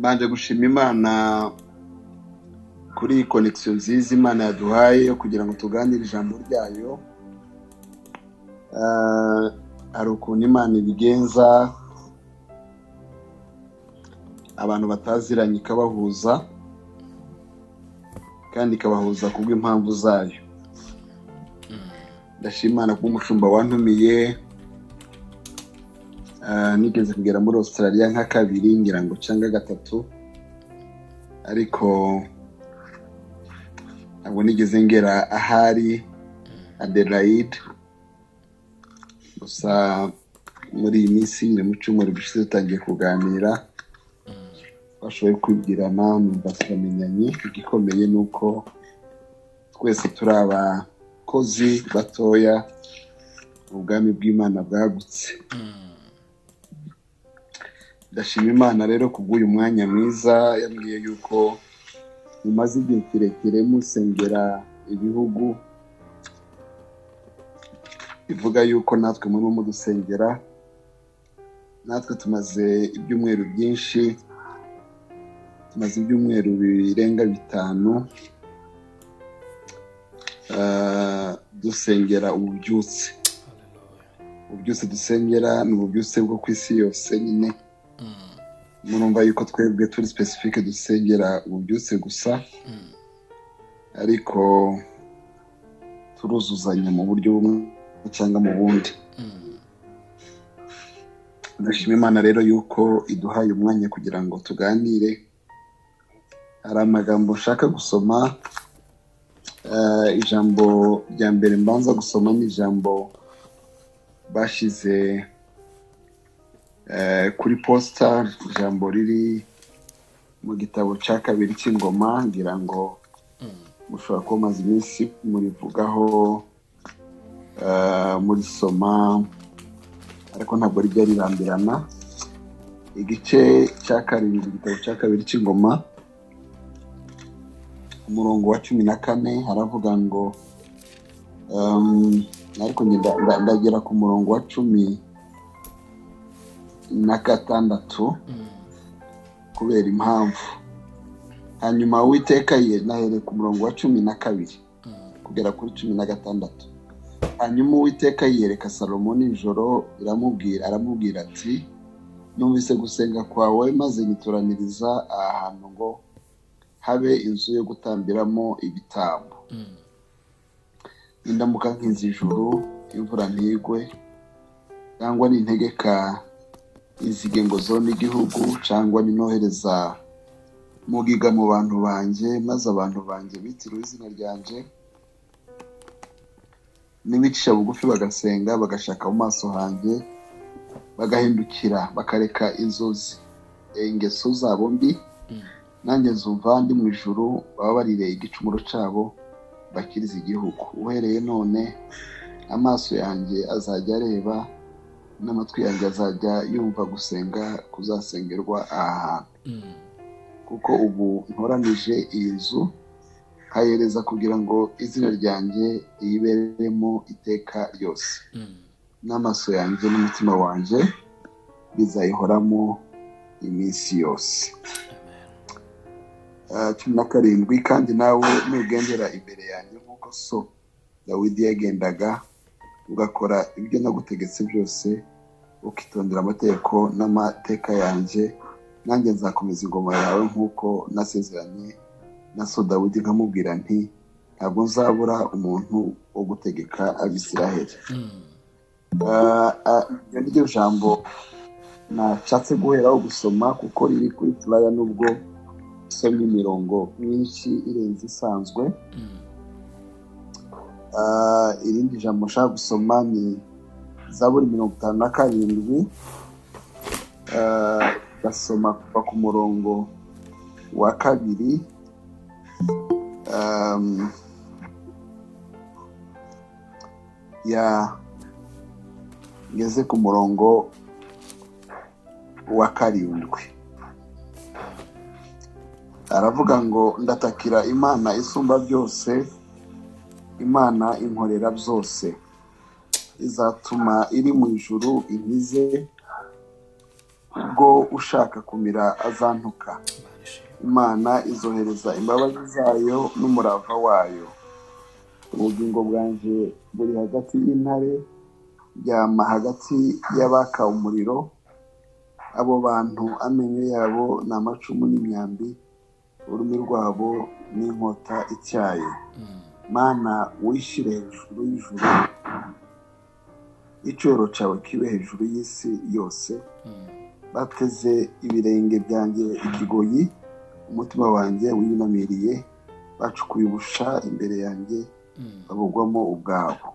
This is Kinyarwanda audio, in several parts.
banje gushima Imana kuri connection nziza Imana yaduhaye yo kugira ngo tuganire ijambo ryayo. Hari ukuntu Imana ibigenza abantu bataziranye ikabahuza, kandi ikabahuza kubw'impamvu zayo. Ndashima Imana kuba umushumba wantumiye. Nigeze kugera muri Australia nka kabiri ngira ngo cyangwa gatatu, ariko ntabwo nigeze ngera ahari Adelaide. Gusa muri iyi minsi mu cyumweru gishize tutangiye kuganira, twashoboye kwibwirana, numva turamenyanye. Igikomeye ni uko twese turi abakozi batoya ubwami bw'Imana bwagutse. Ndashima Imana rero kubw'uyu mwanya mwiza. Yambwiye yuko mumaze igihe kirekire musengera ibihugu, bivuga yuko natwe muri mudusengera. Natwe tumaze ibyumweru byinshi, tumaze ibyumweru birenga 5 dusengera ububyutse. Ububyutse dusengera ni ububyutse bwo ku isi yose nyine. Murumva yuko twebwe turi specific dusengera ububyutse gusa, ariko turuzuzanya mu buryo bumwe cyangwa mu bundi. Ndashima Imana rero yuko iduhaye umwanya kugira ngo tuganire. Hari amagambo nshaka gusoma. Ijambo rya mbere mbanza gusoma ni ijambo bashize kuri posta, ijambo riri mu gitabo cya kabiri cy'Ingoma. Ngira ngo mushobora kuba maze iminsi murivugaho, murisoma, ariko ntabwo rijya rirambirana. Igice cya 7, igitabo cya kabiri cy'Ingoma, umurongo wa 14 haravuga ngo ariko ndagera ku murongo wa 16 kubera impamvu. Hanyuma Uwiteka nahere ku murongo wa 12 kugera kuri 16. Hanyuma Uwiteka yereka Salomo nijoro, aramubwira ati, numvise gusenga kwawe maze nituraniriza aha hantu ngo habe inzu yo gutambiramo ibitambo. Indamuka nk'izijuru, imvura ntigwe, cyangwa nintegeka inzige ngo zone igihugu, cyangwa ninohereza mugiga mu bantu banje, maze abantu banje bitiriwe izina ryanje nibicisha bugufi bagasenga, bagashaka mu maso hanjye, bagahindukira bakareka ingeso zabo mbi, nanjye nzumva ndi mu ijuru, bababarire igicumuro cyabo, bakiriza igihugu. Uhereye none amaso yanjye azajya areba, n'amatwi yanjye azajya yumva gusenga kuzasengerwa aha hantu. Kuko ubu ntoranije iyi nzu nkayereza kugira ngo izina ryanjye riyiberemo iteka ryose. N'amaso yanjye n'umutima wanjye bizayihoramo iminsi yose. 17 kandi nawe nugendera imbere yanjye nk'uko so Dawidi yagendaga, ugakora ibyo nagutegetse byose, ukitondera amategeko n'amateka yanjye, nanjye nzakomeza ingoma yawe nk'uko nasezeranye na so Dawidi, nkamubwira nti, ntabwo nzabura umuntu wo gutegeka Abisiraheli. Iyo ni ryo jambo nashatse guheraho gusoma, kuko riri kuri flyer nubwo isomye imirongo myinshi irenze isanzwe. Irindi jambo nshaka gusoma ni Zaburi 57, gasoma kuva ku murongo wa 2 ngeze ku murongo wa 7. Aravuga ngo, ndatakira Imana isumba byose, Imana inkorera byose, izatuma iri mu ijuru inkize, ubwo ushaka kumira azantuka. Imana izohereza imbabazi zayo n'umurava wayo. Ubugingo bwanje buri hagati y'intare, ryama hagati y'abaka umuriro. Abo bantu amenyo yabo ni amacumu n'imyambi, ururimi rwabo n'inkota ityaye. Mana wishire hejuru y'ijuru, icyoro cyawe kibe hejuru y'isi yose. Bateze ibirenge byanjye ikigoyi, umutima wanjye wiyunamiriye. Bacukuye ubusha imbere yanjye, babugwamo ubwabo.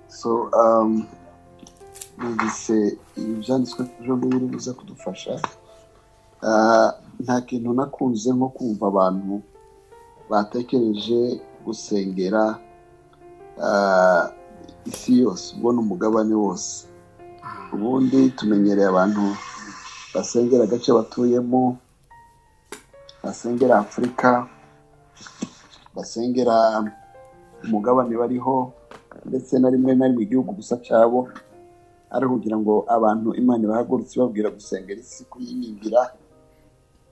So numvise ibyanditswe byombi biri buze kudufasha. Nta kintu nakunze nko kumva abantu batekereje gusengera isi yose, ubona umugabane wose. Ubundi tumenyereye abantu basengera agace batuyemo, basengera Afurika, basengera umugabane bariho, ndetse na rimwe na rimwe igihugu gusa cyabo, ari kugira ngo abantu Imana ibahagurutse babwira gusengera isi, kuyiningira.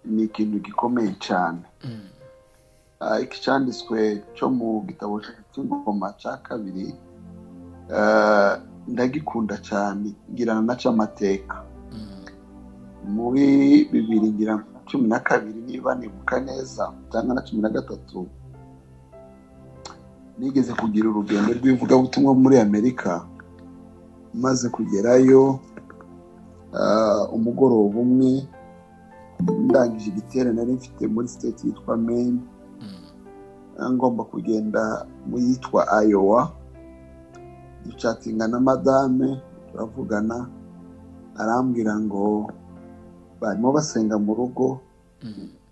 Ni ikintu gikomeye cyane. Iki cyanditswe cyo mu gitabo cy'Ingoma cya 2, ndagikunda cyane, ngirana nacyo amateka. Muri 2012 niba nibuka neza, cyangwa na 2013, nigeze kugira urugendo rw'ivugabutumwa muri Amerika. Maze kugerayo umugoroba umwe, ndangije igiterane nari mfite muri state yitwa Maine, ngomba kugenda mu yitwa Iowa. Ducatinga na madame, turavugana, arambwira ngo barimo basenga mu rugo,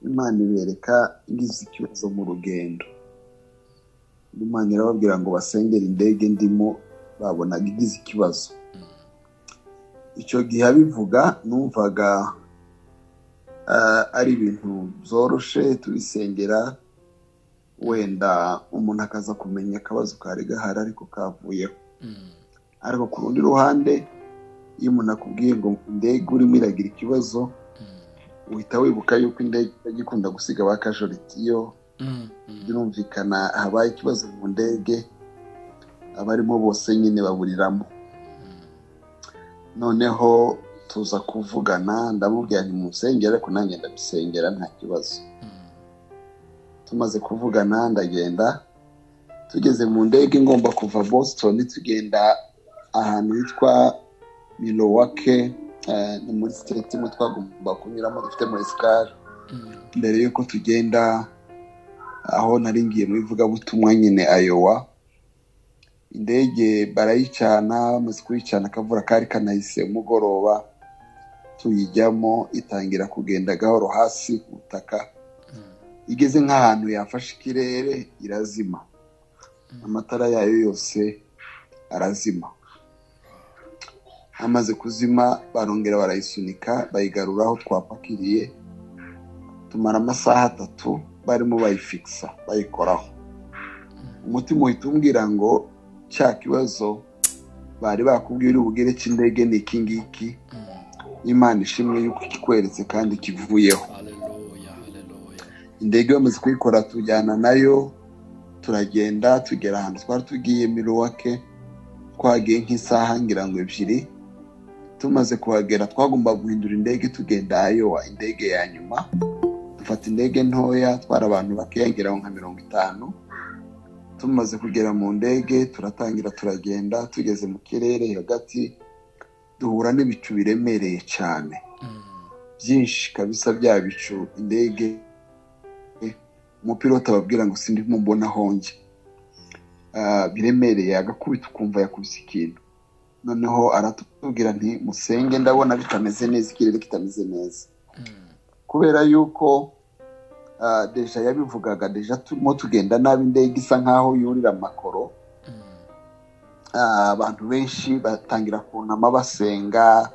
Imana ibereka ngize ikibazo mu rugendo. Imana irababwira ngo basengere indege ndimo, babonaga igize ikibazo. Icyo gihe abivuga numvaga ari ibintu byoroshe, tubisengera wenda umuntu akaza kumenya akabazo kari gahari ariko kavuyeho. Ariko ku rundi ruhande, iyo umuntu akubwiye ngo indege urimo iragira ikibazo, uhita wibuka yuko indege igikunda gusiga abakajoritiyo. Birumvikana habaye ikibazo mu ndege, abarimo bose nyine baburiramo. Noneho tuza kuvugana, ndamubwira nti musengere, ariko nanjye ndabisengera nta kibazo. Tumaze kuvugana ndagenda, tugeze mu ndege ngomba kuva Boston tugenda ahantu hitwa Milwaukee, ni muri state imwe twagomba kunyuramo, dufite muri Scar. Mbere yuko tugenda aho nari ngiye mu ivugabutumwa nyine Iowa, indege barayicana. Bamaze kuyicana akavura kari kanahise umugoroba, tuyijyamo itangira kugenda gahoro hasi ku butaka. Igeze nk'ahantu yafashe ikirere irazima, amatara yayo yose arazima. Amaze kuzima barongera barayisunika, bayigarura aho twapakiriye. Tumara amasaha 3 barimo bayifixa, bayikoraho. Umutima uhita umbwira ngo cya kibazo bari bakubwira ubugere cy'indege ni iki ngiki, Imana ishimwe yuko ikikweretse kandi kivuyeho. Indege bamaze kuyikora, tujyana nayo turagenda, tugera ahantu twari tugiye Milwaukee. Twagiye nk'isaha ngira ngo 2. Tumaze kuhagera twagomba guhindura indege tugenda Iowa, indege ya nyuma. Dufata indege ntoya, twara abantu bakiyangira nka 50. Tumaze kugera mu ndege turatangira turagenda, tugeze mu kirere hagati duhura n'ibicu biremereye cyane, byinshi kabisa bya bicu. Indege umupilote ababwira ngo sindimo mbona honge, biremereye, agakubita ukumva yakubise ikintu. Noneho aratubwira nti musenge, ndabona bitameze neza, ikirere kitameze neza. Kubera yuko deja yabivugaga, deja turimo tugenda nabi, indege isa nkaho yurira amakoro. Abantu benshi batangira kunama basenga,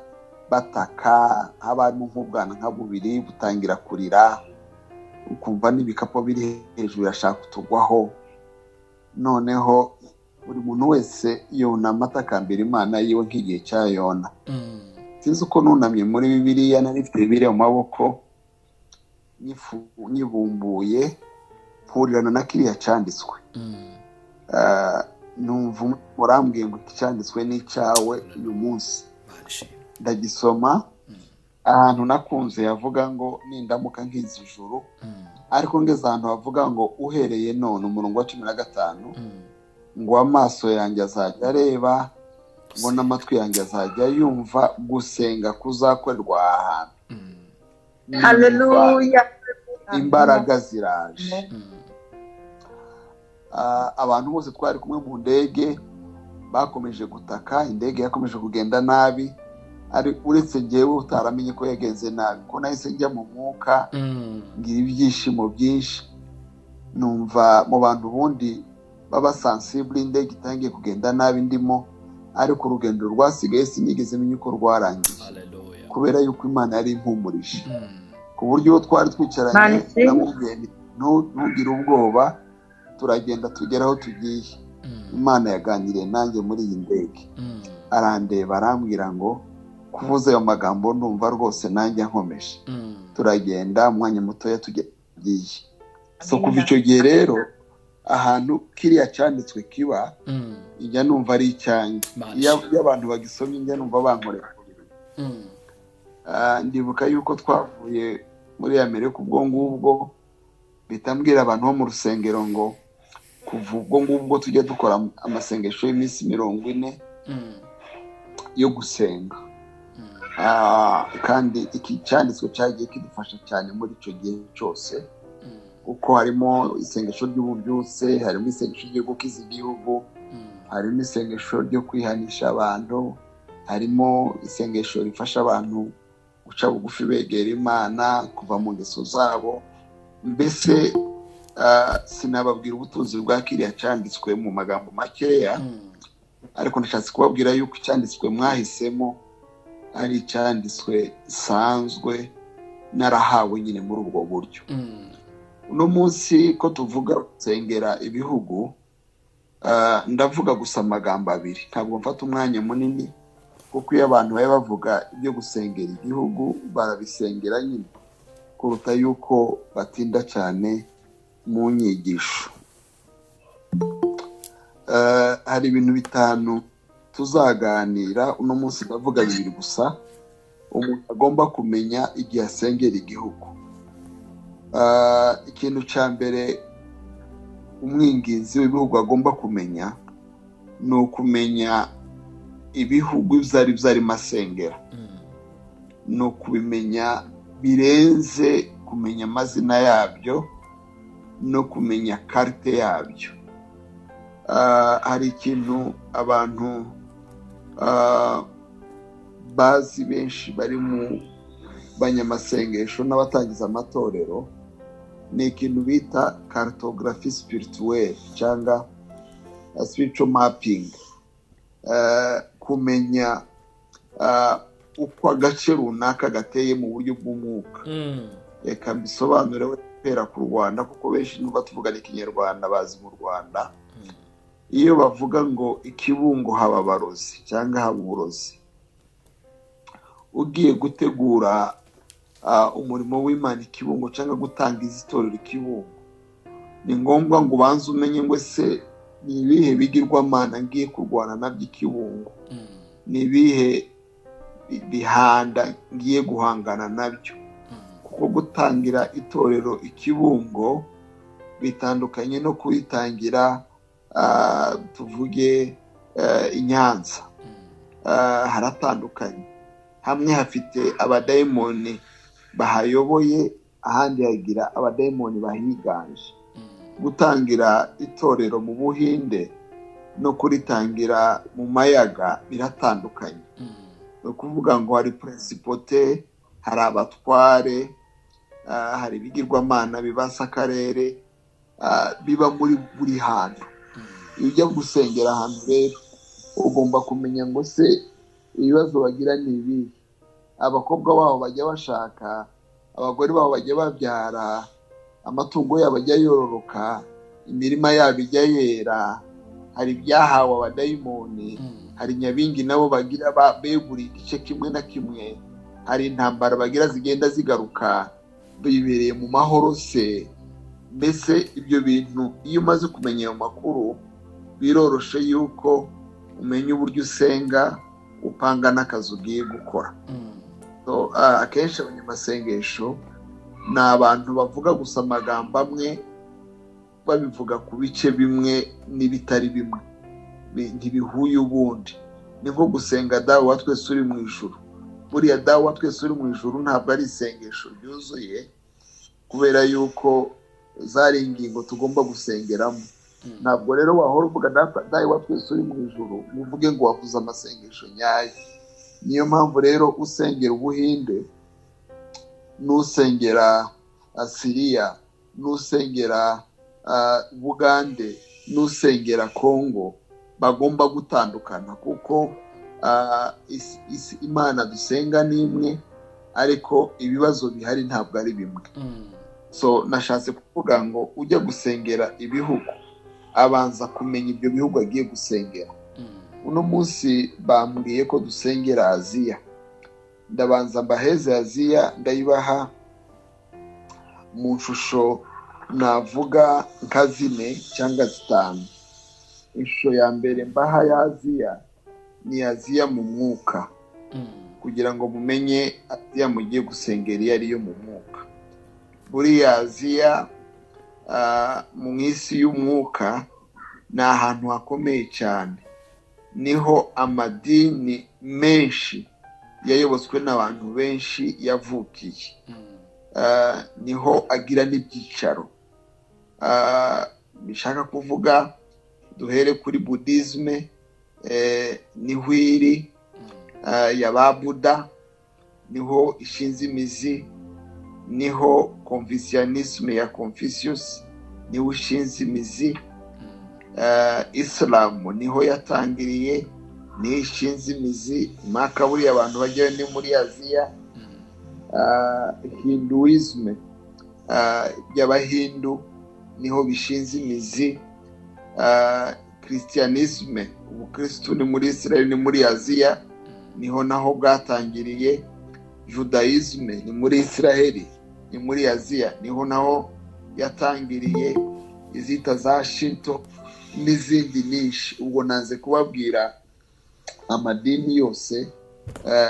bataka, habamo nk'ubwana nka 2 butangira kurira, ukumva n'ibikapo biri hejuru yashaka kutugwaho. Noneho buri muntu wese yunama atakambira Imana yiwe nk'igihe cya Yona. sinzi uko nunamye muri Bibiliya, nari mfite Bibiliya mu maboko nyibumbuye mpurirana na kiriya cyanditswe. Numva murambwiye ngo icyanditswe n'icyawe uyu munsi. Ndagisoma, ahantu nakunze yavuga ngo nindamuka nkiza ijuru, ariko ngeze ahantu havuga ngo uhereye none, umurongo wa 15, ngo amaso yanjye azajya areba, ngo n'amatwi yanjye azajya yumva gusenga kuzakorerwa ahantu. Haleluya. Imbaraga ziraje. Abantu bose twari kumwe mu ndege bakomeje gutaka, indege yakomeje kugenda nabi, ari uretse njyewe utaramenye ko yagenze nabi, ko nahise njya mu mwuka ngira ibyishimo byinshi, numva mu bantu bundi baba sensible, indege itangiye kugenda nabi ndimo, ariko urugendo rwasigaye sinigeze menya uko rwarangiye, kubera yuko Imana yari impumurije, ku buryo twari twicaranye namubwiye ntugire ubwoba, turagenda tugera aho tugiye. Imana yaganiriye nanjye muri iyi ndege, arandeba arambwira ngo kuvuza ayo magambo ndumva rwose nanjye nkomeje. Turagenda umwanya mutoya tugiye. So kuva icyo gihe rero ahantu kiriya cyanditswe kiba, njya numva ari icyanjye. Iyo abantu bagisomye njya numva bankorera. Ndibuka yuko twavuye muri Amerika ubwo ngubwo, bitambwira abantu bo mu rusengero ngo kuva ubwo ngubwo tujya dukora amasengesho y'iminsi 40 yo gusenga. Kandi iki cyanditswe cyagiye kidufasha cyane muri icyo gihe cyose, kuko harimo isengesho ry'ububyutse, harimo isengesho ryo gukiza igihugu, harimo isengesho ryo kwihanisha abantu, harimo isengesho rifasha abantu guca bugufi begera Imana, kuva mu ngeso zabo. Mbese sinababwira ubutunzi bwa kiriya cyanditswe mu magambo makeya, ariko ndashatse kubabwira yuko icyanditswe mwahisemo ari icyanditswe sanzwe narahawe nyine muri ubwo buryo. Uno munsi ko tuvuga gusengera ibihugu, ndavuga gusa amagambo abiri, ntabwo mfata umwanya munini, kuko iyo abantu bari bavuga ibyo gusengera igihugu barabisengera nyine, kuruta yuko batinda cyane mu nyigisho. Hari ibintu 5 tuzaganira uno munsi, ndavuga 2 gusa. Umuntu agomba kumenya igihe asengera igihugu. Ikintu cya mbere umwingizi w'ibihugu agomba kumenya ni ukumenya ibihugu byari byarimo asengera, ni ukubimenya birenze kumenya amazina yabyo no kumenya karite yabyo. Hari ikintu abantu bazi benshi bari mu banyamasengesho n'abatangiza amatorero, ni ikintu bita cartographie spirituelle cyangwa spiritual mapping. Kumenya uko agace runaka gateye mu buryo bw'umwuka. Reka mbisobanure wera ku Rwanda, kuko benshi nuba tuvugana ikinyarwanda bazi mu Rwanda. Iyo bavuga ngo ikibungo haba abarozi cyangwa haba uburozi, ugiye gutegura umurimo w'Imana ikibungo cyangwa gutanga izitorero ikibungo, ni ngombwa ngo ubanze umenye ngo se ni ibihe bigirwamana ngiye kurwana nabyo ikibungo, ni ibihe bihanda ngiye guhangana nabyo. Kuko gutangira itorero ikibungo bitandukanye no kuyitangira tuvuge i Nyanza. Haratandukanye, hamwe hafite abadayimoni bahayoboye, ahandi hagira abadayimoni bahiganje. Gutangira itorero mu Buhinde no kuritangira mu mayaga biratandukanye. Ni ukuvuga ngo hari principauté, hari abatware, hari ibigirwamana bibasa akarere, biba muri buri hantu. Iyo ujya gusengera ahantu rero ugomba kumenya ngo se ibibazo bagira ni ibi, abakobwa babo bajya bashaka, abagore babo bajya babyara, amatungo yabo ajya yororoka, imirima yabo ijya yera, hari ibyahawe abadayimoni, hari Nyabingi nabo bagira beguriye igice kimwe na kimwe, hari intambara bagira zigenda zigaruka, bibereye mu mahoro se. Mbese ibyo bintu iyo umaze kumenya ayo makuru biroroshe yuko umenya uburyo usenga, upanga n'akazi ugiye gukora. Akenshi abanyamasengesho ni abantu bavuga gusa amagambo amwe, babivuga ku bice bimwe n'ibitari bimwe, ntibihuye ubundi. Ni nko gusenga dawe wa twese uri mu ijuru. Buriya dawe wa twese uri mu ijuru ntabwo ari isengesho ryuzuye, kubera yuko zari ingingo tugomba gusengeramo. Ntabwo rero wahora uvuga dawe wa twese uri mu ijuru uvuge ngo wavuze amasengesho nyayo. Niyo mpamvu rero usengera Ubuhinde, n'usengera Asiriya, n'usengera Bugande, n'usengera Kongo bagomba gutandukana, kuko Imana dusenga ni imwe, ariko ibibazo bihari ntabwo ari bimwe. So nashatse kuvuga ngo ujya gusengera ibihugu abanza kumenya ibyo bihugu agiye gusengera. Uno munsi bambwiye ko dusengera Aziya, ndabanza mbaheze Aziya, ndayibaha mu nshusho navuga nka 4 cyangwa 5. Ishusho ya mbere mbaha ya Aziya ni Aziya mu mwuka, kugira ngo mumenye Aziya mugiye gusengera iyo ariyo mu mwuka. Buriya Aziya mu isi y'umwuka ni ahantu hakomeye cyane, niho amadini menshi yayobotswe n'abantu benshi yavukiye, niho agira n'ibyicaro. Bishaka kuvuga duhere kuri Buddhisme, niho iri, ya ba Buddha niho ishinze imizi, niho Confucianisme ya Confucius niho ishinze imizi, Islam niho yatangiriye, niho ishinze imizi. Maka buriya abantu bajyayo ni muri Aziya. Hinduisme y'Abahindu niho bishinze imizi. Christianisme, ubukristo ni muri Israel, ni muri Aziya, niho naho bwatangiriye. Judaisme ni muri Israel, ni muri Aziya, niho naho yatangiriye. Izita za Shinto n'izindi nyinshi. Ubwo nanze kubabwira amadini yose,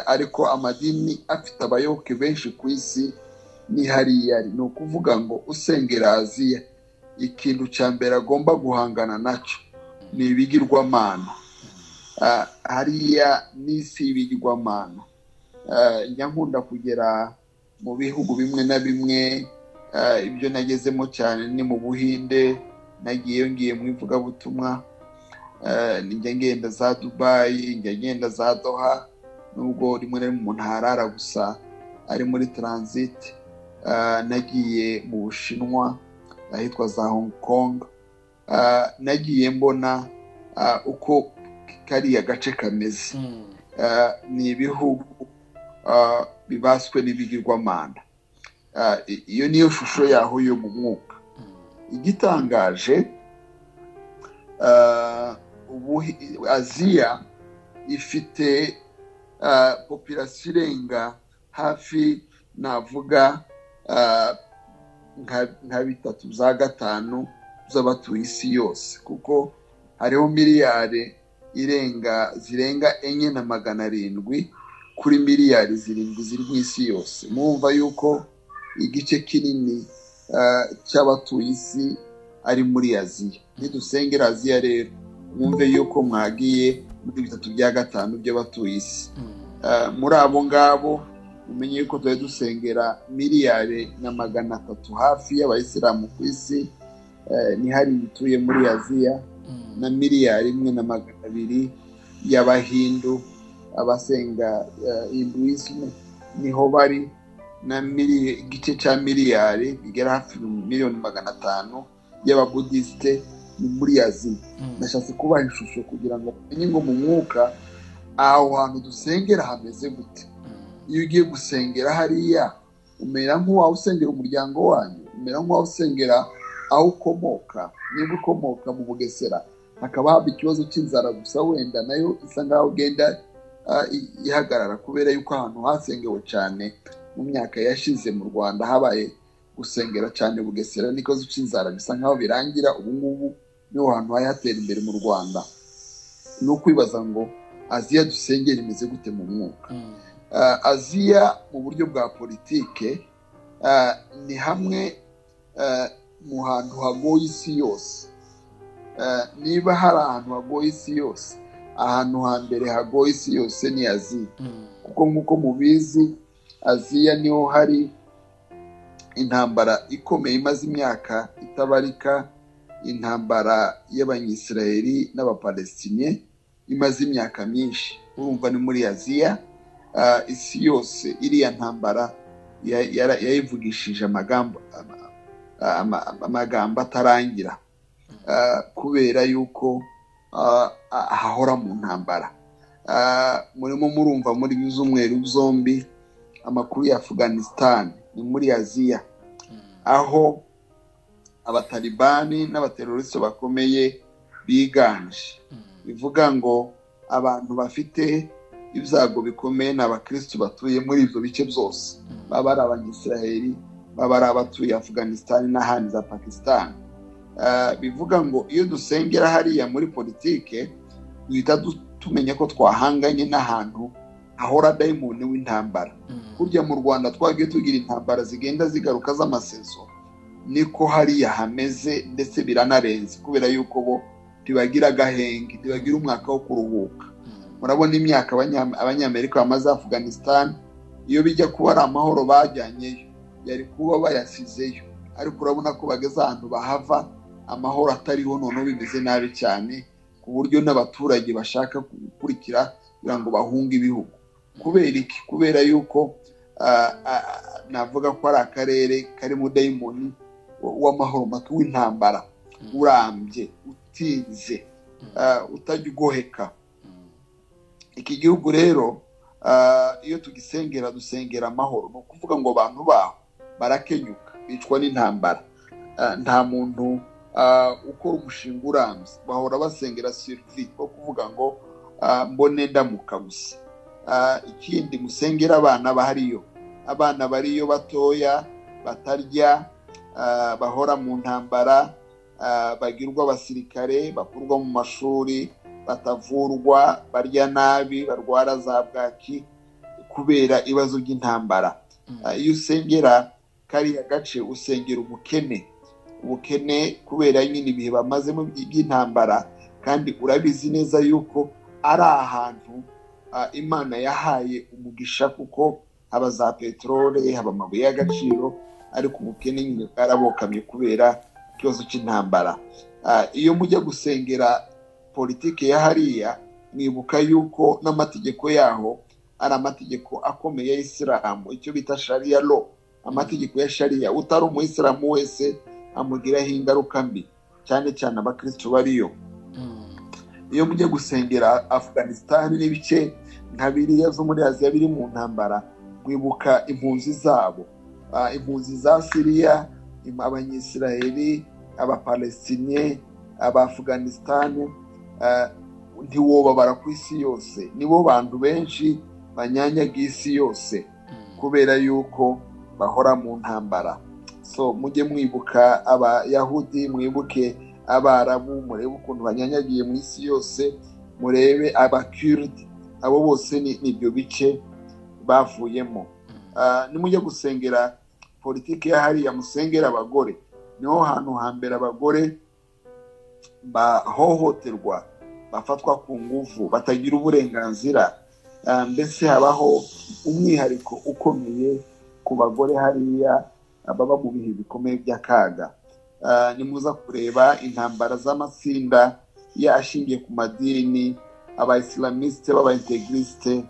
ariko amadini afite abayoboke benshi ku isi ni hariya. Ni ukuvuga ngo usengera Aziya, ikintu cya mbere agomba guhangana nacyo ni ibigirwamana. Hariya n'isi y'ibigirwamana. Njya nkunda kugera mu bihugu bimwe na bimwe, ibyo nagezemo cyane ni mu Buhinde. Ngiye mu ivugabutumwa, njya ngenda za Dubai, njya ngenda za Doha, nubwo rimwe na rimwe umuntu harara gusa ari muri transit. Nagiye mu Bushinwa, ahitwa za Hong Kong. Nagiye mbona uko kariya gace kameze. Ni ibihugu bibaswe n'ibigirwamana. Iyo niyo shusho yaho yo mu mwuka. Igitangaje, Aziya ifite population irenga hafi navuga nka 3/5 z'abatuye isi yose, kuko hariho miliyari zirenga 4,700 kuri miliyari 7 ziri mu isi yose. Mwumva yuko igice kinini cy'abatuye isi ari muri Aziya. Nidusengera Aziya rero mwumve yuko mwagiye muri 3/5 by'abatuye isi. Muri abo ngabo umenye yuko tuye dusengera miliyari na 300 hafi y'abayisilamu ku isi, ni hari bituye muri Aziya, na miliyari 1,200 y'Abahindu, abasenga Hinduisme niho bari, na igice cya miliyari bigera hafi 1,500,000 y'Ababuddhiste ni muri Aziya. Nashatse kubaha ishusho kugira ngo umenye ngo mu mwuka aho hantu dusengera hameze gute. Iyo ugiye gusengera hariya umera nk'uwawe usengera umuryango wanyu, umera nk'uwawe usengera aho ukomoka. Niba ukomoka mu Bugesera hakaba haba ikibazo cy'inzara gusa, wenda nayo isa nkaho ugenda ihagarara kubera yuko ahantu hasengewe cyane mu myaka yashize mu Rwanda habaye gusengera cyane Bugesera, n'ikibazo cy'inzara bisa nkaho birangira. ubu ngubu niho hantu hatera imbere mu Rwanda. ni ukwibaza ngo Aziya dusengera imeze gute mu mwuka? Aziya mu buryo bwa politike ni hamwe mu hantu hagoye isi yose. Niba hari ahantu hagoye isi yose, ahantu hambere hagoye isi yose ni Aziya, kuko nk'uko mubizi Aziya niho hari intambara ikomeye imaze imyaka itabarika, intambara y'Abanyisiraheli n'Abapalestinye imaze imyaka myinshi. Urumva ni muri Aziya. Isi yose iriya ntambara yayivugishije amagambo atarangira, kubera yuko hahora mu ntambara. Murimo murumva muri bizumweru zombi amakuru ya Afghanistan ni muri Aziya, aho abatalibani n'abateroriste bakomeye biganje. Bivuga ngo abantu bafite ibyago bikomeye ni abakristo batuye muri ibyo bice byose, baba ari Abanyisiraheli, baba ari abatuye Afghanistan n'ahandi za Pakistan. Bivuga ngo iyo dusengera hariya muri politike duhita tumenya ko twahanganye n'ahantu hahora dayimoni w'intambara. Kurya mu Rwanda twagiye tugira intambara zigenda zigaruka z'amaseso, niko hariya hameze, ndetse biranarenze kubera yuko bo tibagira agahenge, tibagira umwaka wo kuruhuka. Murabona imyaka abanyamerika bamaze Afghanistan, iyo bijya kuba ari amahoro bajyanyeyo yari kuba bayasizeyo, ariko urabona ko bageze ahantu bahava amahoro atariho, noneho bimeze nabi cyane ku buryo n'abaturage bashaka gukurikira kugira ngo bahunge ibihugu. Kubera iki? Kubera yuko navuga ko ari akarere kari mu dayimoni w'amahoro make w'intambara, urambye, utinze, utajya ugoheka. Iki gihugu rero iyo tugisengera dusengera amahoro, ni ukuvuga ngo abantu baho barakenyuka, bicwa n'intambara. Nta muntu ukora umushinga urambye, bahora basengera survie, ko kuvuga ngo mbone ndamuka gusa. Ikindi musengera abana bahariyo, abana bariyo batoya batarya, bahora mu ntambara, bagirwa abasirikare, bakurwa mu mashuri, batavurwa, barya nabi, barwara za bwaki kubera ibibazo by'intambara. Iyo usengera kariya gace usengera ubukene kubera nyine ibihe bamazemo by'intambara, kandi urabizi neza yuko ari ahantu Imana yahaye umugisha, kuko haba za peterole, haba amabuye y'agaciro, ariko ubukene nyine bwarabokamye kubera ikibazo cy'intambara. Iyo mujya gusengera politike ya hariya, mwibuka yuko n'amategeko yaho ari amategeko akomeye ya Isilamu, icyo bita Sharia law. Amategeko ya Sharia utari umuyisilamu wese amugiraho ingaruka mbi, cyane cyane abakristo bariyo. Iyo mujya gusengera Afghanistan n'ibice nka biriya zo muri Aziya biri mu ntambara, mwibuka impunzi zabo, impunzi za Syria, Abanyisiraheli, Abapalestinye, Abafghanistan, ntiwobabara ku isi yose. Nibo bantu benshi banyanyaga isi yose kubera yuko bahora mu ntambara. So mujye mwibuka Abayahudi, mwibuke Abarabu, murebe ukuntu banyanyagiye mu isi yose, murebe Abakurdi, abo bose n'ibyo bice bavuyemo. Nimujye gusengera politike ya hariya, musengera abagore. Niho hantu hambere abagore bahohoterwa, bafatwa ku nguvu, batagira uburenganzira. Mbese habaho umwihariko ukomeye ku bagore hariya baba mu bihe bikomeye by'akaga. Nimuza kureba intambara z'amatsinda ashingiye ku madini, Aba-Islamiste, b'Aba-Integriste,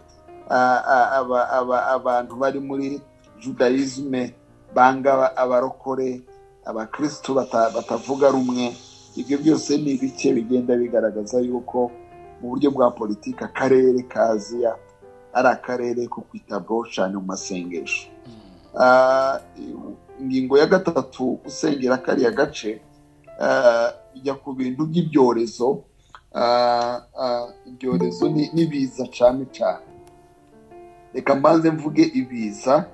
abantu bari muri Judaisme banga abarokore, abakristo batavuga rumwe. Ibyo byose ni ibice bigenda bigaragaza yuko mu buryo bwa politiki akarere ka Aziya ari akarere ko kwitabwaho cyane mu masengesho. Ingingo ya gatatu, usengera kariya gace ijya ku bintu by'ibyorezo. ibyorezo n'ibiza cyane cyane. Reka mbanze mvuge ibiza.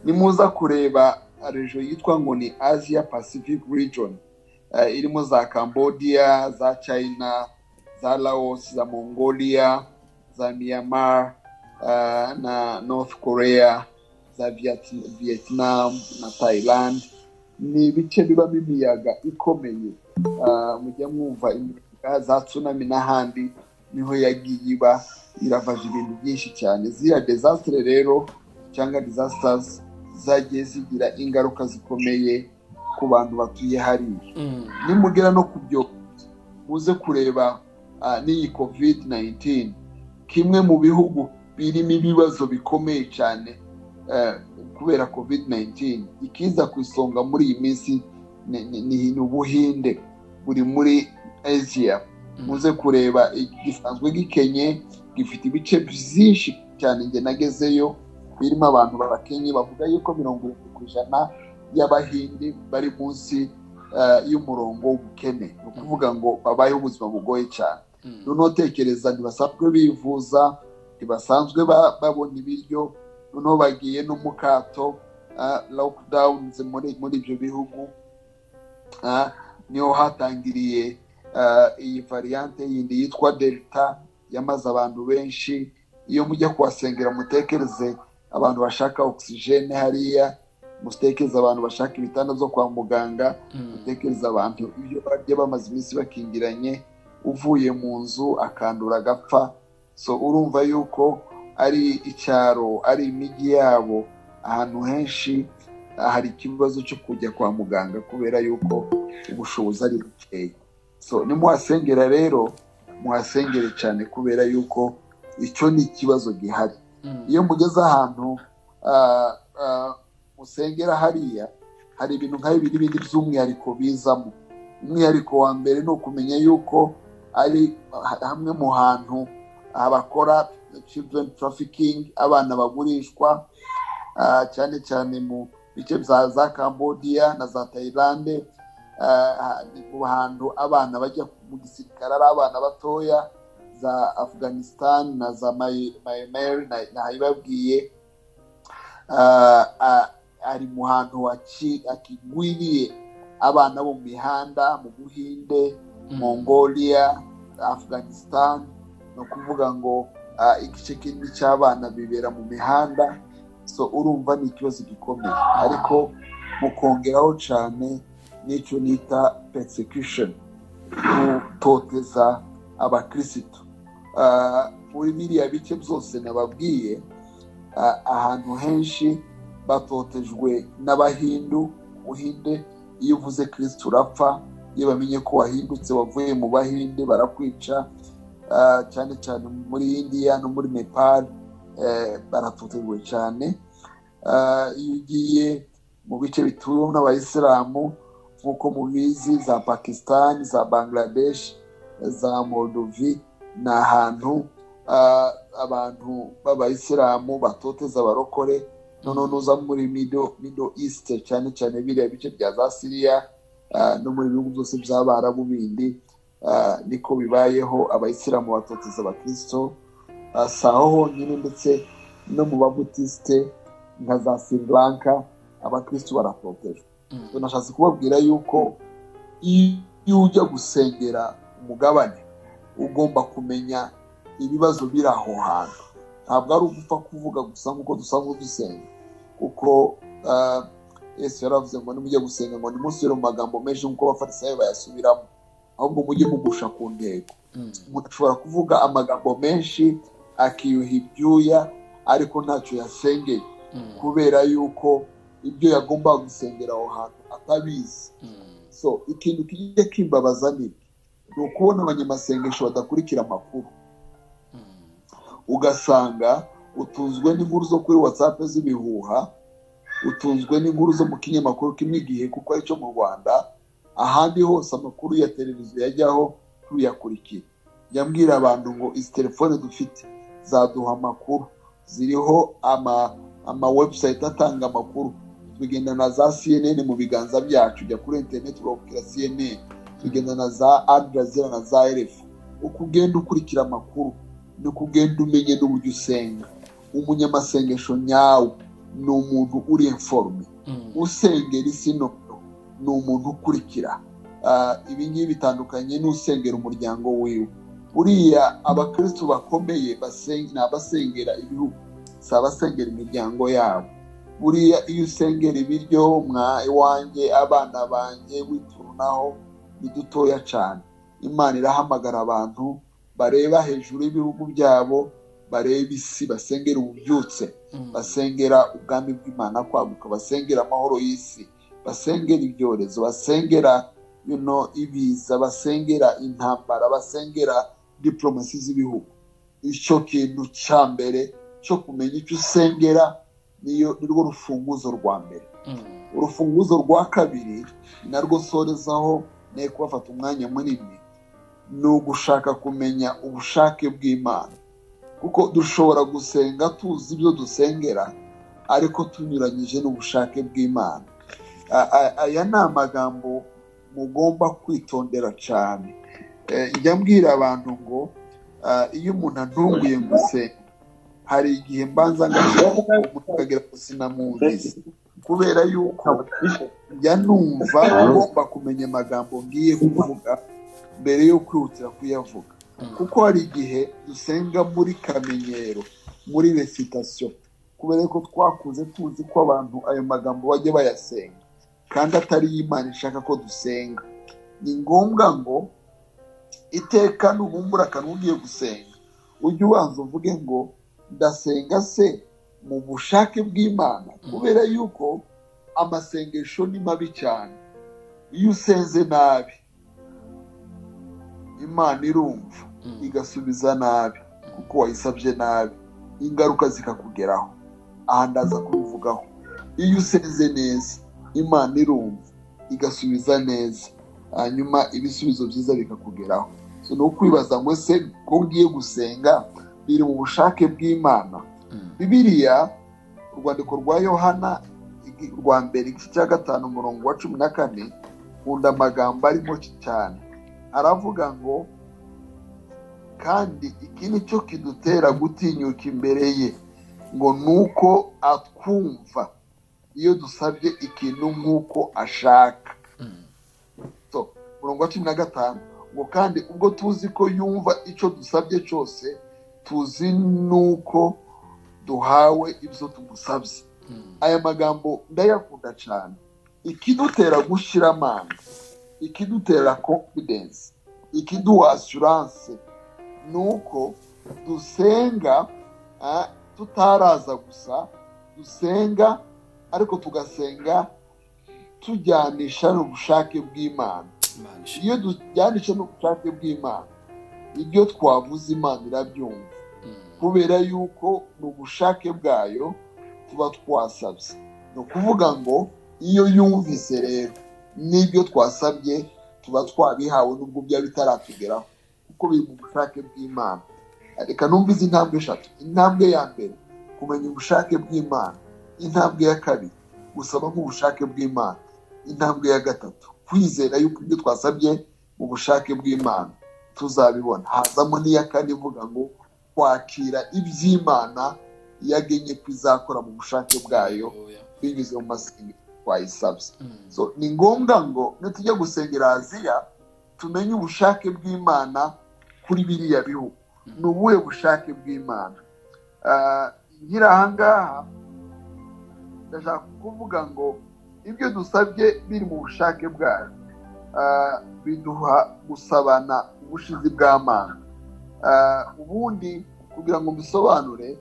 Nimuza kureba region yitwa ngo ni Asia Pacific region, irimo za Cambodia, za China, za Laos, za Mongolia, za Myanmar, na North Korea, za Vietnam na Thailand. Ni ibice bibamo imiyaga ikomeye, mujya mwumva imiyaga za tsunami n'ahandi niho yagiye iba, iravaje ibintu byinshi cyane. Ziriya disaster rero cyangwa disasters zagiye zigira ingaruka zikomeye ku bantu batuye hariya. Nimugera no kubyo muze kureba n'iyi COVID-19, kimwe mu bihugu birimo ibibazo bikomeye cyane kubera COVID-19, ikiza ku isonga muri iyi minsi ni Ubuhinde, buri muri Asia. Muze kureba gisanzwe gikenye, gifite ibice byinshi cyane. Nge nagezeyo birimo abantu bakenye, bavuga yuko 70% y'Abahinde bari munsi y'umurongo w'ubukene, ni ukuvuga ngo babayeho ubuzima bugoye cyane. Noneho tekereza, ntibasanzwe bivuza, ntibasanzwe babona ibiryo, noneho bagiye no mu kato, lockdowns muri ibyo bihugu. Niho hatangiriye iyi variante yindi yitwa Delta, yamaze abantu benshi. Iyo mujya kuhasengera mutekereze abantu bashaka oxygene hariya, mutekereze abantu bashaka ibitanda byo kwa muganga, mutekereze abantu iyo barya bamaze iminsi bakingiranye, uvuye mu nzu akandura agapfa. So urumva yuko ari icyaro, ari imijyi yabo, ahantu henshi hari ikibazo cyo kujya kwa muganga kubera yuko ubushobozi ari bukeya. So nimuhasengera rero, muhasengere cyane kubera yuko icyo ni ikibazo gihari. Iyo mugeze ahantu musengera hariya, hari ibintu nka bibiri by'umwihariko bizamo. Umwihariko wa mbere ni ukumenya yuko ari hamwe mu hantu abakora children trafficking, abana bagurishwa, cyane cyane mu bice za Cambodia na za Thailand. Mu hantu abana bajya mu gisirikare ari abana batoya, za Afghanistan na za Myanmar nahibabwiye. Ari mu hantu akigwiriye abana bo mu mihanda, mu Buhinde, Mongolia, Afghanistan. No kuvuga ngo igice kinini cy'abana bibera mu mihanda. So urumva ni ikibazo gikomeye, ariko mukongeraho cyane n'icyo nita persecution, gutoteza abakristo. Muri biriya bice byose nababwiye, ahantu henshi batotejwe n'Abahindu. Buhinde, iyo uvuze Kristo urapfa. Iyo bamenye ko wahindutse wavuye mu Bahinde barakwica. Cyane cyane muri India no muri Nepal baratotejwe cyane. Iyo ugiye mu bice bituwe n'Abayisilamu nk'uko mubizi, za Pakistan, za Bangladesh, za Moldovi, ni ahantu abantu b'Abayisilamu batoteza abarokore. Noneho nuza muri Middle East, cyane cyane biriya bice bya za Syria no muri bihugu byose by'Abarabu bindi, niko bibayeho. Abayisilamu batoteza abakristo. Saho honyine, ndetse no mu Babutiste nka za Sri Lanka abakristo baratotejwe. Nashatse kubabwira yuko iyo ujya gusengera umugabane, ugomba kumenya ibibazo biri aho hantu. Ntabwo ari ugupfa kuvuga gusa nk'uko dusanzwe dusenga, kuko Yesu yaravuze ngo nimujye gusenga ngo nimusubire mu magambo menshi nk'uko abafarisayo bayasubiramo, ahubwo mujye mugusha ku ntego. Umuntu ashobora kuvuga amagambo menshi akiyuha ibyuya, ariko ntacyo yasengeye, kubera yuko ibyo yagomba gusengera aho hantu atabizi. So ikintu kijye kimbabaza ni ukubona abanyamasengesho badakurikira amakuru. Ugasanga utunzwe n'inkuru zo kuri WhatsApp z'ibihuha, utunzwe n'inkuru zo mu kinyamakuru kimwe Igihe kuko ari cyo mu Rwanda. Ahandi hose amakuru ya televiziyo yajyaho tuyakurikira. Yambwira abantu ngo izi telefone dufite zaduha amakuru, ziriho ama website atanga amakuru. Tugenda na za CNN mu biganza byacu, ujya kuri internet ugakira CNN. Tugenda na za Al Jazeera na za RFI. uko ugenda ukurikira amakuru niko ugenda umenye n'uburyo usenga. Umunyamasengesho nyawe ni umuntu uri informe. Usengera isi no ni umuntu ukurikira. Ibi ngibi bitandukanye n'usengera umuryango wiwe. Uriya abakristo bakomeye basengera ibihugu, si abasengera imiryango yabo. Buriya iyo usengera ibiryo iwanjye, abana banjye, witurunaho ni dutoya cyane. Imana irahamagara abantu bareba hejuru y'ibihugu byabo, bareba isi, basengera ububyutse, basengera ubwami bw'Imana kwaguka, basengera amahoro y'isi, basengera ibyorezo, basengera ibiza, basengera intambara, basengera diplomasi z'ibihugu. Icyo kintu cya mbere cyo kumenya icyo usengera nirwo rufunguzo rwa mbere. Urufunguzo rwa kabiri narwo sorezaho ne kubafata umwanya munini, ni ugushaka kumenya ubushake bw'Imana. Kuko dushobora gusenga tuzi ibyo dusengera ariko tunyuranyije n'ubushake bw'Imana. Aya ni amagambo mugomba kwitondera cyane. Njya mbwira abantu ngo iyo umuntu antunguye gusenga, hari igihe mbanza ngashaka sinamuzi, kubera yuko njya numva ngomba kumenya amagambo ngiye kuvuga mbere yo kwihutira kuyavuga. Kuko hari igihe dusenga muri kamenyero, muri recitation, kubera ko twakuze tuzi ko abantu ayo magambo bajya bayasenga kandi atari Imana ishaka ko dusenga. Ni ngombwa ngo iteka nubumbura akantu ugiye gusenga ujye ubanza uvuge ngo ndasenga se mu bushake bw'Imana, kubera yuko amasengesho ni mabi cyane. Iyo usenze nabi Imana irumva igasubiza nabi kuko wayisabye nabi, ingaruka zikakugeraho. Aha ndaza kubivugaho. Iyo usenze neza Imana irumva igasubiza neza, hanyuma ibisubizo byiza bikakugeraho. So no kwibaza ngo se ko ugiye gusenga biri mu bushake bw'Imana. Bibiliya urwandiko rwa Yohana rwa mbere igice cya 5 umurongo wa 14 nkunda amagambo arimo cyane. Aravuga ngo kandi iki ni cyo kidutera gutinyuka imbere ye, ngo nuko atwumva iyo dusabye ikintu nk'uko ashaka. So umurongo wa 15 ngo kandi ubwo tuzi ko yumva icyo dusabye cyose, tuzi nuko duhawe ibyo tumusabye. Aya magambo ndayakunda cyane. Ikidutera gushyira amanga, ikidutera confidence, ikiduha assurance, nuko dusenga tutaraza gusa, dusenga ariko tugasenga tujyanisha n'ubushake bw'Imana. Iyo tujyanisha n'ubushake bw'Imana, ibyo twavuze Imana irabyumva, kubera yuko n'ubushake bwayo tuba twasabye. Ni ukuvuga ngo iyo yumvise rero n'ibyo twasabye tuba twabihawe nubwo byaba bitaratugeraho, kuko biri mu bushake bw'Imana. Reka numvize intambwe 3. Intambwe ya mbere kumenya ubushake bw'Imana. Intambwe ya kabiri gusaba nk'ubushake bw'Imana. Intambwe ya 3 kwizera yuko ibyo twasabye mu bushake bw'Imana tuzabibona. Hazamo n'iya 4 ivuga ngo kwakira iby'Imana yagenye kwizakora mu bushake bwayo binyuze mu masengesho twayisabye. So ni ngombwa ngo nitujya gusengera Aziya tumenye ubushake bw'Imana kuri biriya bihugu. Ni ubuhe bushake bw'Imana? Nkira ahangaha ndashaka kuvuga ngo ibyo dusabye biri mu bushake bwayo biduha gusabana ubushizi bw'amanga. Ubundi kugira ngo mbisobanure,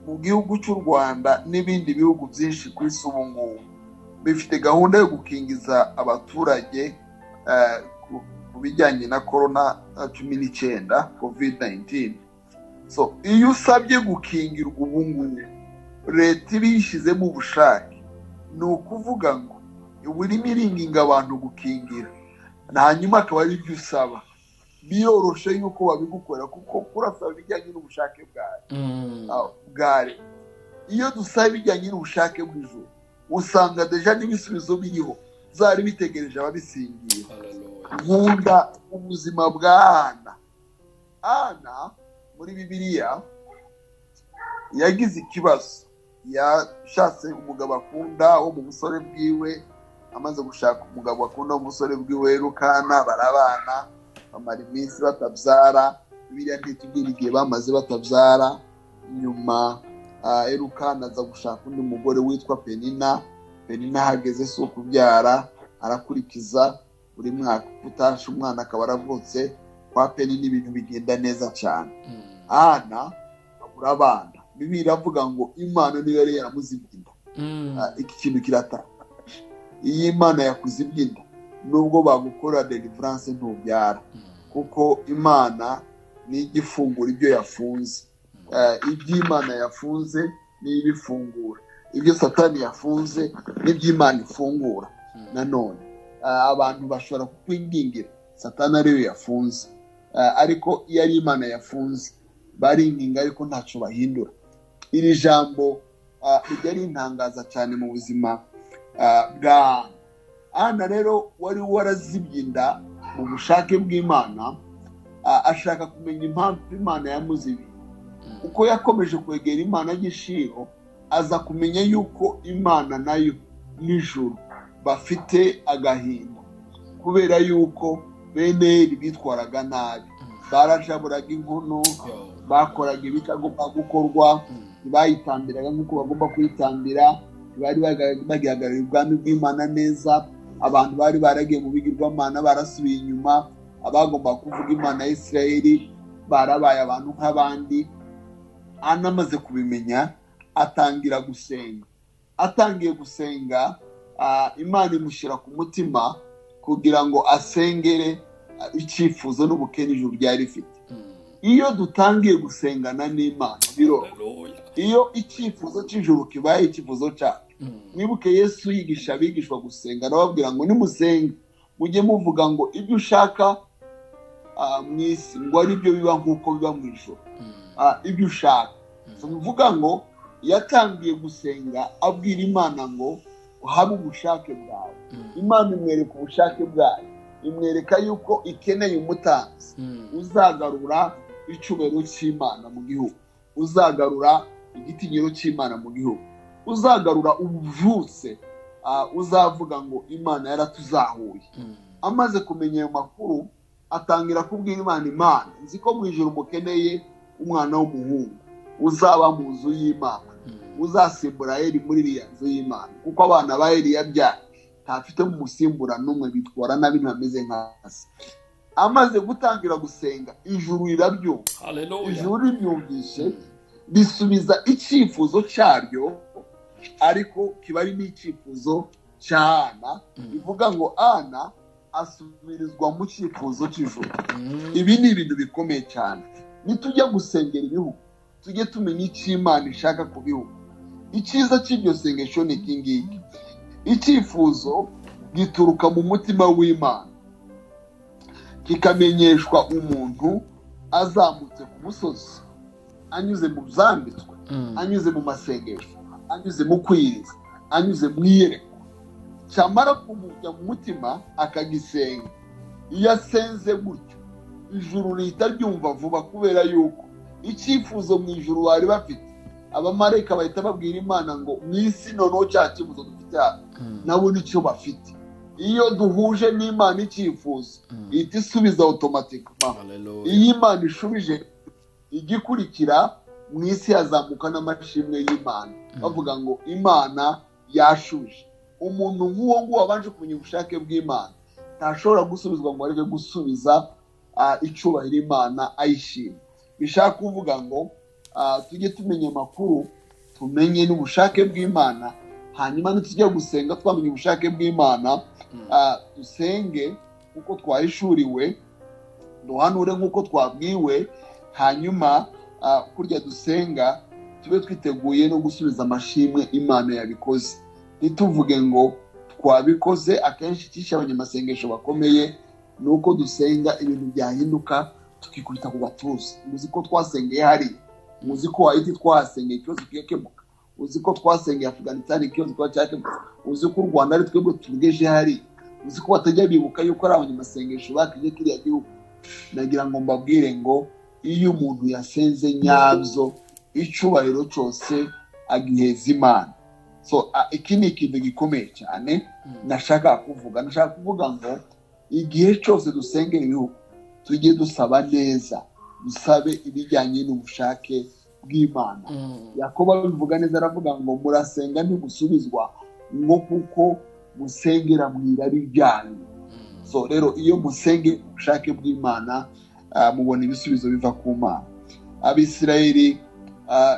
mu gihugu cy'u Rwanda n'ibindi bihugu byinshi ku isi ubu ngubu bifite gahunda yo gukingiza abaturage ku bijyanye na corona 19 COVID-19. So iyo usabye gukingirwa ubu ngubu leta ibishyizemo ubushake, ni ukuvuga ngo urimo iringinga abantu gukingira, hanyuma akaba ari byo usaba. Biroroshe yuko babigukora kuko kurasaba bijyanye n'ubushake bwawe. Iyo dusaba bijyanye n'ubushake bw'ijuru, usanga deja n'ibisubizo biriho, zari bitegereje ababisingiye. nkunda ubuzima bwa Ana muri Bibiliya yagize ikibazo, yashatse umugabo akunda wo mu busore bwiwe, amaze gushaka umugabo akunda wo mu busore bwiwe Elukana, barabana bamara iminsi batabyara. Bibiliya ntitubwira igihe bamaze batabyara. Nyuma Elukana aza gushaka undi mugore witwa Penina. Penina hageze si ukubyara, arakurikiza buri mwaka utashe umwana akaba aravutse. Kwa Penina ibintu bigenda neza cyane. Ana abura abana. Bibiliya iravuga ngo Imana niyo yari yaramuzibye inda. Iki kintu kiratangaje. Iyi Imana yakuzibye inda, nubwo bagukora deliverance ntubyara, kuko Imana ni igifungura ibyo yafunze. Ibyo Imana yafunze ni ibifungura, ibyo Satani yafunze n'ibyo Imana ifungura. Nanone abantu bashobora kukwingingira, Satani ariyo yafunze, ariko iyo ari Imana yafunze baringinga ariko ntacyo bahindura. Iri jambo rijya rintangaza cyane mu buzima bwa Ana. Rero wari warazibye inda mu bushake bw'Imana, ashaka kumenya impamvu Imana yamuzibiye. Uko yakomeje kwegera Imana y'ishiro, aza kumenya yuko Imana nayo n'ijuru bafite agahinda, kubera yuko bene bitwaraga nabi, barajaburaga inkono, bakoraga ibitagomba gukorwa, bayitambiraga nk'uko bagomba kuyitambira, bari bagihagarariye ubwami bw'Imana neza. Abantu bari baragiye mu bigirwamana barasubiye inyuma, abagomba kuvuga Imana ya Isirayeli barabaye abantu nk'abandi. Ana amaze kubimenya atangira gusenga. Atangiye gusenga, Imana imushyira ku mutima kugira ngo asengere icyifuzo n'ubukene ijuru ryari rifite. Iyo dutangiye gusengana n'Imana biroroha. Iyo icyifuzo cy'ijuru kibaye icyifuzo cyacu. Mwibuke Yesu yigisha abigishwa gusenga, arababwira ngo nimusenga mujye muvuga ngo ibyo ushaka mu isi ngo ari byo biba nk'uko biba mu ijuru. Ibyo ushaka. Tuvuga ngo yatangiye gusenga abwira Imana ngo habe ubushake bwawe. Imana imwereka ubushake bwayo, imwereka yuko ikeneye umutanzi uzagarura icyubahiro cy'Imana mu gihugu, uzagarura igitinyiro cy'Imana mu gihugu, uzagarura ubuvutse, uzavuga ngo Imana yaratuzahuye. Amaze kumenya ayo makuru, atangira kubwira Imana, nzi ko mu ijuru mukeneye umwana w'umuhungu uzaba mu nzu y'Imana, uzasimbura Eli muri iriya nzu y'Imana, kuko abana ba Eli yabyaye ntafite mu musimbura n'umwe, bitwara nabi ntameze nka se. Amaze gutangira gusenga, ijuru rirabyumva. Ijuru ribyumvishe risubiza icyifuzo cyaryo, ariko kiba ari n'icyifuzo cya Ana. Bivuga ngo Ana asubirizwa mu cyifuzo cy'ijuru. Ibi ni ibintu bikomeye cyane. Nitujya gusengera ibihugu, tujye tumenya icyo Imana ishaka ku bihugu. Icyiza cy'iryo sengesho ni iki ngiki: icyifuzo gituruka mu mutima w'Imana, kikamenyeshwa umuntu azamutse ku musozi, anyuze mu byanditswe, anyuze mu masengesho, anyuze mu kwiriza, anyuze mu iyerekwa. Cyamara kumujya mu mutima akagisenga. Iyo asenze gutyo, ijuru rihita ryumva vuba, kubera yuko icyifuzo mu ijuru bari bafite, abamarayika bahita babwira Imana ngo mu isi noneho cya cyifuzo dufite nabo nicyo bafite. Iyo duhuje n'Imana icyifuzo, ihita isubiza automatically. Iyo Imana ishubije, igikurikira mu isi hazamuka n'amashimwe y'Imana, bavuga ngo Imana yashubije. Umuntu nk'uwo nguwo wabanje kumenya ubushake bw'Imana ntashobora gusubizwa ngo areke gusubiza icyubahiro Imana ayishima. Bishaka kuvuga ngo tujye tumenya amakuru, tumenye n'ubushake bw'Imana, hanyuma nitujya gusenga twamenye ubushake bw'Imana, dusenge nk'uko twahishuriwe, duhanure nk'uko twabwiwe, hanyuma kurya dusenga tube twiteguye no gusubiza amashimwe Imana yabikoze. Ntituvuge ngo twabikoze. Akenshi icyishe abanyamasengesho bakomeye ni uko dusenga ibintu byahinduka tukikubita ku gatuza. Muzi ko twasengeye hariya, muzi ko Haiti twahasengeye ikibazo kigakemuka, uzi ko twasengeye Afghanistan ikibazo kiba cyakemuka, uzi ko u Rwanda ari twebwe tugeje hariya, uzi ko batajya bibuka yuko ari abanyamasengesho bakije kiriya gihugu. Nagira ngo mbabwire ngo iyo umuntu yasenze nyabyo icyubahiro cyose agiheza Imana. So iki ni ikintu gikomeye cyane nashaka kuvuga ngo igihe cyose dusengera ibihugu tujye dusaba neza, dusabe ibijyanye n'ubushake bw'Imana. Yakobo bivuga neza, aravuga ngo murasenga ntimusubizwa ngo kuko musengera mu irari ryanyu. So rero iyo musenge ubushake bw'Imana mubona ibisubizo biva ku Mana. Abisirayeli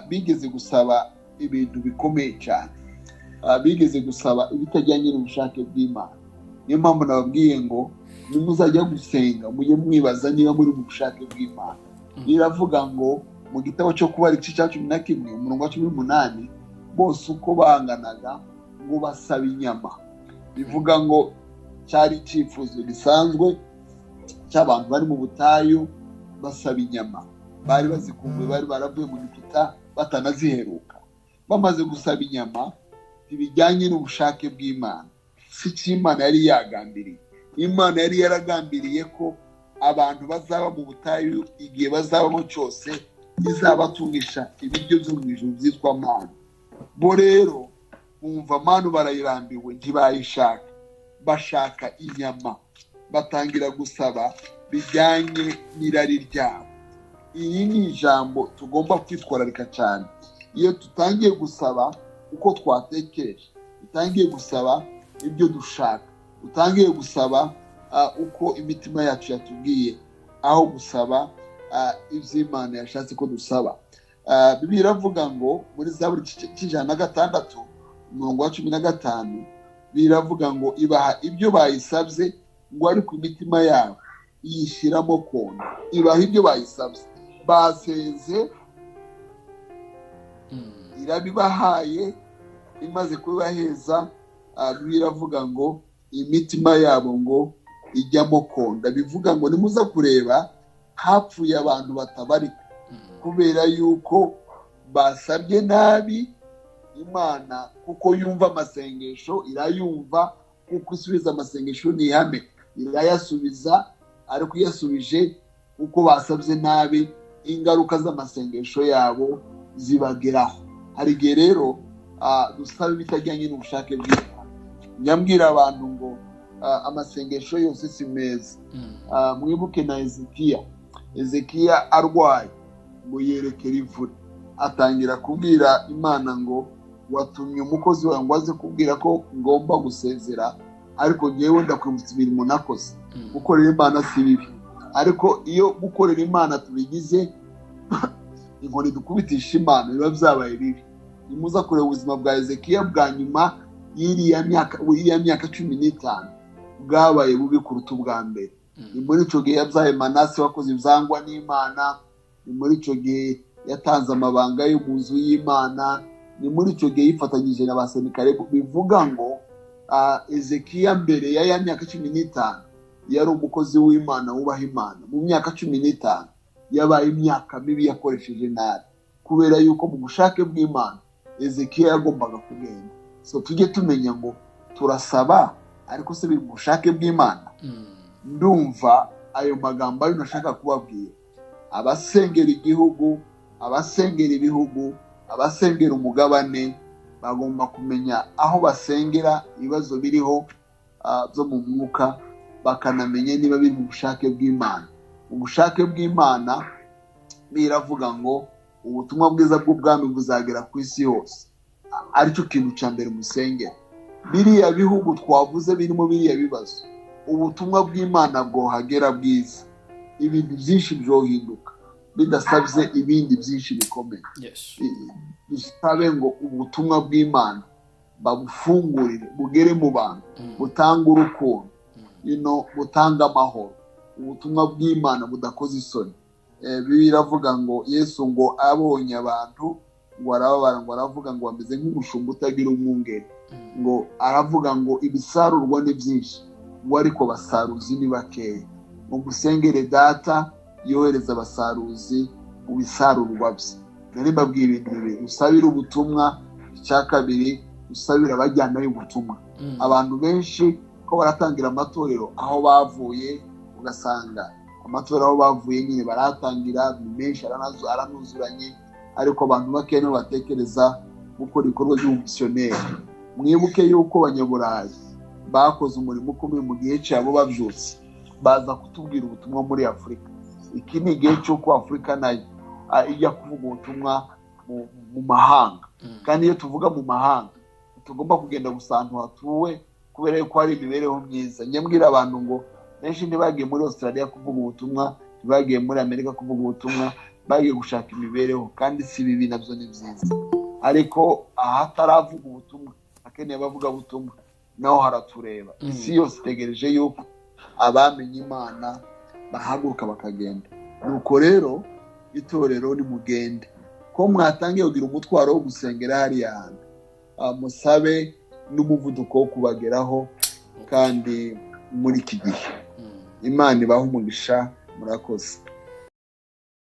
bigeze gusaba ibintu bikomeye cyane, bigeze gusaba ibitajyanye n'ubushake bw'Imana. Niyo mpamvu nababwiye ngo nimuzajya gusenga mujye mwibaza niba muri mu bushake bw'Imana. Biravuga ngo mu gitabo cyo Kubara igice cya 11 umurongo wa 18 bose uko banganaga ngo basaba inyama. Bivuga ngo cyari icyifuzo gisanzwe cy'abantu bari mu butayu basaba inyama. Bari bazikumbuye, bari baravuye mu Egiputa batanaziheruka. Bamaze gusaba inyama ibijyanye n'ubushake bw'Imana, si cy'Imana yari yagambiriye. Imana yari yaragambiriye ko abantu bazaba mu butayu igihe bazabamo cyose izabatungisha ibiryo byo mu ijuru byitwa mana. Bo rero bumva manu barayirambiwe ntibayishaka, bashaka inyama, batangira gusaba bijyanye n'irari ryabo. Iyi ni ijambo tugomba kwitwararika cyane. Iyo tutangiye gusaba uko twatekereje, utangiye gusaba ibyo dushaka, utangiye gusaba uko imitima yacu yatubwiye, aho gusaba iby'Imana yashatse ko dusaba. Bibiliya iravuga ngo muri Zaburi 106 umurongo wa 15 biravuga ngo ibaha ibyo bayisabye ngo ariko imitima yabo yishiramo kona. Ibaha ibyo bayisabye, basenze irabibahaye, imaze kubaheza biravuga ngo imitima yabo ngo ijyamo konda. Bivuga ngo nimuza kureba hapfuye abantu batabarika kubera yuko basabye nabi Imana, kuko yumva amasengesho irayumva, kuko isubiza amasengesho ni ihame irayasubiza, ariko yasubije kuko basabye nabi ingaruka z'amasengesho yabo zibageraho. Hari igihe rero dusaba ibitajyanye n'ubushake bw'Imana. Nyambwira abantu ngo amasengesho yose si meza. Mwibuke na Ezekiya arwaye ngo yerekere ivure, atangira kubwira Imana ngo watumye umukozi wawe ngo aze kubwira ko ngomba gusezera, ariko ngewe ndakwibutsa imirimo nakoze. Gukorera Imana si bibi, ariko iyo gukorera Imana tubigize inkoni dukubitisha Imana biba byabaye bibi. Nimuza kureba ubuzima bwa Ezekiya bwa nyuma y'iriya myaka 15 bwabaye bubi kuruta ubwa mbere. Ni muri icyo gihe yabyaye Manase wakoze ibyangwa n'Imana, ni muri icyo gihe yatanze amabanga yo mu nzu y'Imana, ni muri icyo gihe yifatanyije na Basenakeribu. Bivuga ngo Ezekiya mbere ya myaka 15 yari umukozi w'Imana wubaha Imana. Mu myaka 15 yabaye imyaka mibi yakoresheje nabi, kubera yuko mu bushake bw'Imana Ezekiya yagombaga kugenda. So tujye tumenya ngo turasaba ariko se biri mu bushake bw'Imana. Ndumva ayo magambo ari nashaka kubabwira abasengera igihugu, abasengera ibihugu, abasengera umugabane bagomba kumenya aho basengera ibibazo biriho byo mu mwuka, bakanamenya niba biri mu bushake bw'Imana. Ubushake bw'Imana biravuga ngo ubutumwa bwiza bw'ubwami buzagera ku isi yose, aricyo kintu cya mbere musengera. Biriya bihugu twavuze birimo biriya bibazo, ubutumwa bw'Imana bwohagera bwiza, ibintu byinshi byohinduka, bidasabye ibindi byinshi bikomeye. Dusabe ngo ubutumwa bw'Imana babufungurire bugere mu bantu, butanga urukundo, butanga amahoro, ubutumwa bw'Imana budakoze isoni. Biravuga ngo Yesu ngo abonye abantu ngo arababara, ngo aravuga ngo bameze nk'umushumba utagira umwungeri, ngo aravuga ngo ibisarurwa ni byinshi ngo ariko basaruzi ni bakeya. Ngo musengere Data yohereza abasaruzi mu bisarurwa bye. Nari mbabwiye ibintu bibiri: usabira ubutumwa, icya kabiri usabira abajyana y'ubutumwa. Abantu benshi ko baratangira amatorero aho bavuye, ugasanga amatorero aho bavuye nyine baratangira ni menshi aranuzuranye, ariko abantu bake nibo batekereza gukora ibikorwa by'ubumisiyoneri. Mwibuke yuko abanyaburayi bakoze umurimo ukomeye mu gihe cyabo babyutse, baza kutubwira ubutumwa muri Afurika. Iki ni igihe cy'uko Afurika nayo ijya kuvuga ubutumwa mu mahanga, kandi iyo tuvuga mu mahanga tugomba kugenda gusa ahantu hatuwe, kubera yuko hari imibereho myiza. Nyambwira abantu ngo benshi ntibagiye muri Australia kuvuga ubutumwa, ntibagiye muri Amerika kuvuga ubutumwa, bagiye gushaka imibereho, kandi si bibi, nabyo ni byiza. Ariko ahataravuga ubutumwa, akeneye abavuga ubutumwa, naho haratureba. Isi yose itegereje yuko abamenye Imana bahaguruka bakagenda. Nuko rero itorero ni mugende, ko mwatangiye kugira umutwaro wo gusengera hariya hantu, musabe n'umuvuduko wo kubageraho, kandi muri iki gihe Imana ibaha umugisha. Murakoze.